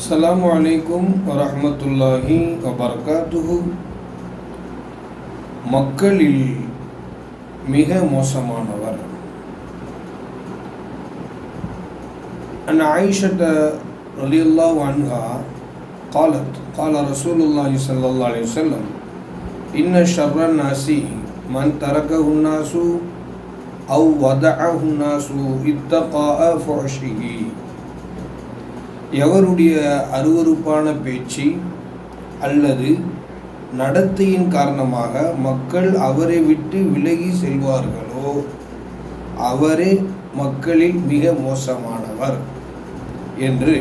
அஸ்ஸலாமு அலைக்கும் வரஹ்மத்துல்லாஹி வபரகாத்துஹு. மக்களில் மிக மோசமானவர். அன் ஆயிஷத ரலியல்லாஹு அன்ஹா قالت قال رسول الله صلى الله عليه وسلم إن شر الناس من تركه الناس أو وضعه الناس اتقاء فحشه. எவருடைய அருவருப்பான பேச்சு அல்லது நடத்தையின் காரணமாக மக்கள் அவரை விட்டு விலகி செல்வார்களோ அவரே மக்களில் மிக மோசமானவர் என்று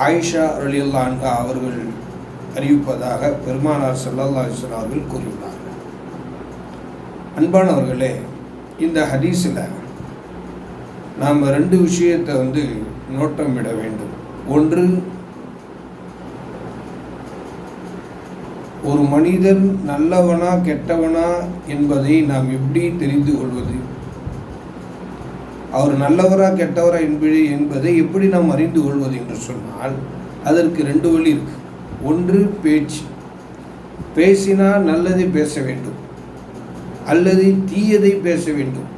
ஆயிஷா ரலியல்லாஹு அன்ஹா அவர்கள் அறிவிப்பதாக பெருமானார் ஸல்லல்லாஹு அலைஹி வஸல்லம் அவர்கள் கூறினார்கள். அன்பானவர்களே, இந்த ஹதீஸில் நாம் ரெண்டு விஷயத்தை நோட்டமிட வேண்டும். ஒன்று, ஒரு மனிதன் நல்லவனா கெட்டவனா என்பதை நாம் எப்படி தெரிந்து கொள்வது, அவர் நல்லவரா கெட்டவரா என்பதை எப்படி நாம் அறிந்து கொள்வது என்று சொன்னால் அதற்கு ரெண்டு வழி இருக்கு. ஒன்று, பேச்சு. பேசினால் நல்லதை பேச வேண்டும் அல்லது தீயதை பேச வேண்டும்.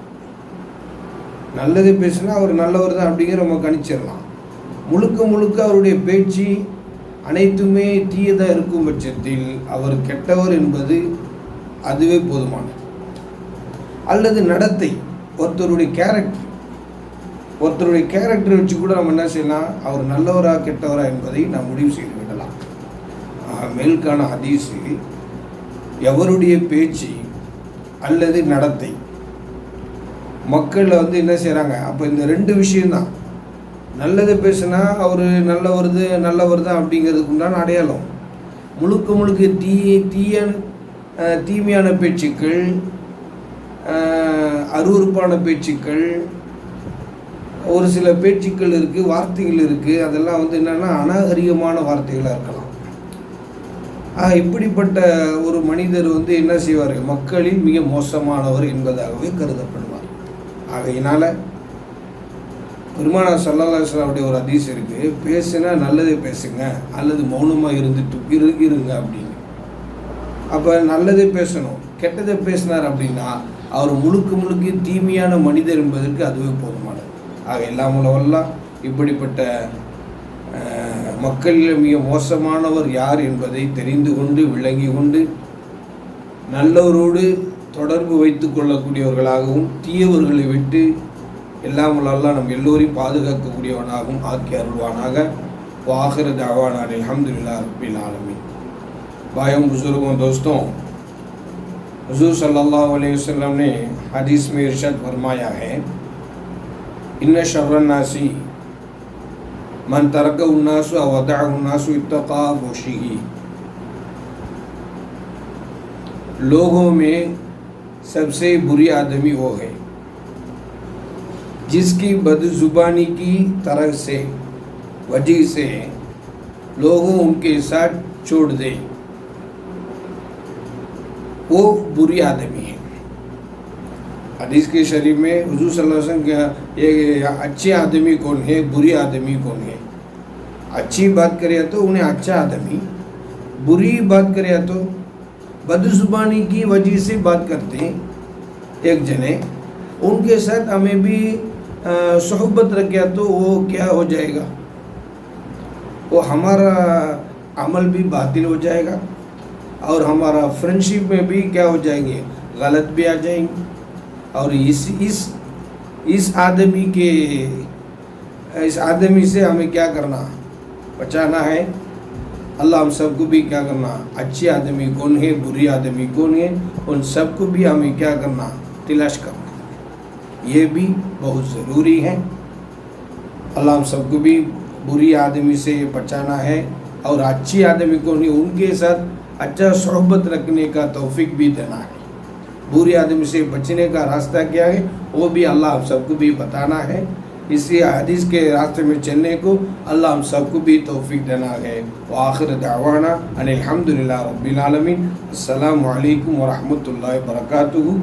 நல்லதை பேசினா அவர் நல்லவர் தான் அப்படிங்கிற நம்ம கணிச்சிடலாம். முழுக்க முழுக்க அவருடைய பேச்சு அனைத்துமே தீயதாக இருக்கும் பட்சத்தில் அவர் கெட்டவர் என்பது அதுவே போதுமானது. அல்லது நடத்தை, ஒருத்தருடைய கேரக்டர் வச்சு கூட நம்ம என்ன செய்யலாம், அவர் நல்லவரா கெட்டவரா என்பதை நாம் முடிவு செய்து விடலாம். மேல்கான ஹதீஸில் எவருடைய பேச்சு அல்லது நடத்தை மக்கள் என்ன செய்கிறாங்க, அப்போ இந்த ரெண்டு விஷயம்தான். நல்லதை பேசுனா அவர் நல்லவர் தான் அப்படிங்கிறதுக்கு உண்டான அடையாளம். முழுக்க தீமையான பேச்சுக்கள், அருவருப்பான பேச்சுக்கள், ஒரு சில பேச்சுக்கள் இருக்குது, வார்த்தைகள் இருக்குது, அதெல்லாம் என்னென்னா அநாகரிகமான வார்த்தைகளாக இருக்கலாம். இப்படிப்பட்ட ஒரு மனிதர் என்ன செய்வார், மக்களில் மிக மோசமானவர் என்பதாகவே கருதப்படுவார். ஆகையினால பெருமானார் ஸல்லல்லாஹு அலைஹி வஸல்லம் ஒரு ஹதீஸ் இருக்குது, பேசுனா நல்லதை பேசுங்க அல்லது மௌனமாக இருங்க அப்படின்னு. அப்போ நல்லதை பேசணும். கெட்டதை பேசினார் அப்படின்னா அவர் முழுக்க தீமையான மனிதர் என்பதற்கு அதுவே போதுமானது. ஆக எல்லாமுள்ளவெல்லாம் இப்படிப்பட்ட மக்களில் மிக மோசமானவர் யார் என்பதை தெரிந்து கொண்டு விளங்கி கொண்டு நல்லவரோடு தொடர்பு வைத்து கொள்ளக்கூடியவர்களாகவும் தீயவர்களை விட்டு எல்லாமுள்ளவெல்லாம் நம் எல்லோரையும் பாதுகாக்கக்கூடியவனாகவும் ஆக்கி அருள்வானாக. வாஹிர தாவானா அல்ஹம்துலில்லாஹி ரப்பில் ஆலமீன். भाइयों, बुजुर्गों, दोस्तों, हुजूर सल्लल्लाहु अलैहि वसल्लम ने हदीस में इरशाद फरमाया है, इन्ना शर्रन नासी मन तरकहु अन्नासु व वदअहु अन्नासु इत्तका फहशिही. लोगों में सबसे बुरी आदमी वो है जिसकी बदजुबानी की तरह से वजह से लोगों उनके साथ छोड़ दे, वो बुरी आदमी है. हदीस के शरीफ में हुजूर सल्लल्लाहु अलैहि वसल्लम ये अच्छे आदमी कौन है, बुरी आदमी कौन है. अच्छी बात करें तो उन्हें अच्छा आदमी, बुरी बात करें तो बदजुबानी की वजह से बात करते हैं एक जने, उनके साथ हमें भी सोहबत रखा तो वो क्या हो जाएगा, वो हमारा अमल भी बातिल हो जाएगा और हमारा फ्रेंडशिप में भी क्या हो जाएंगे, गलत भी आ जाएंगे. और इस आदमी से हमें क्या करना, बचाना है. अल्लाह हम सबको भी क्या करना, अच्छी आदमी कौन है, बुरी आदमी कौन है, उन सबको भी हमें क्या करना, तलाश करना. ये भी बहुत ज़रूरी है. अल्लाह हम सबको भी बुरी आदमी से बचाना है और अच्छी आदमी को नहीं, उनके साथ अच्छा सोहबत रखने का तौफीक भी देना है. बुरी आदमी से बचने का रास्ता क्या है वो भी अल्लाह हम सबको भी बताना है. इसी हदीस के रास्ते में चलने को अल्लाह हम सबको भी तौफीक देना है. आखिर दावाना अनिल हम्दुलिल्लाह रब्बिल आलमीन. अस्सलामु अलैकुम व रहमतुल्लाहि व बरकातुहू.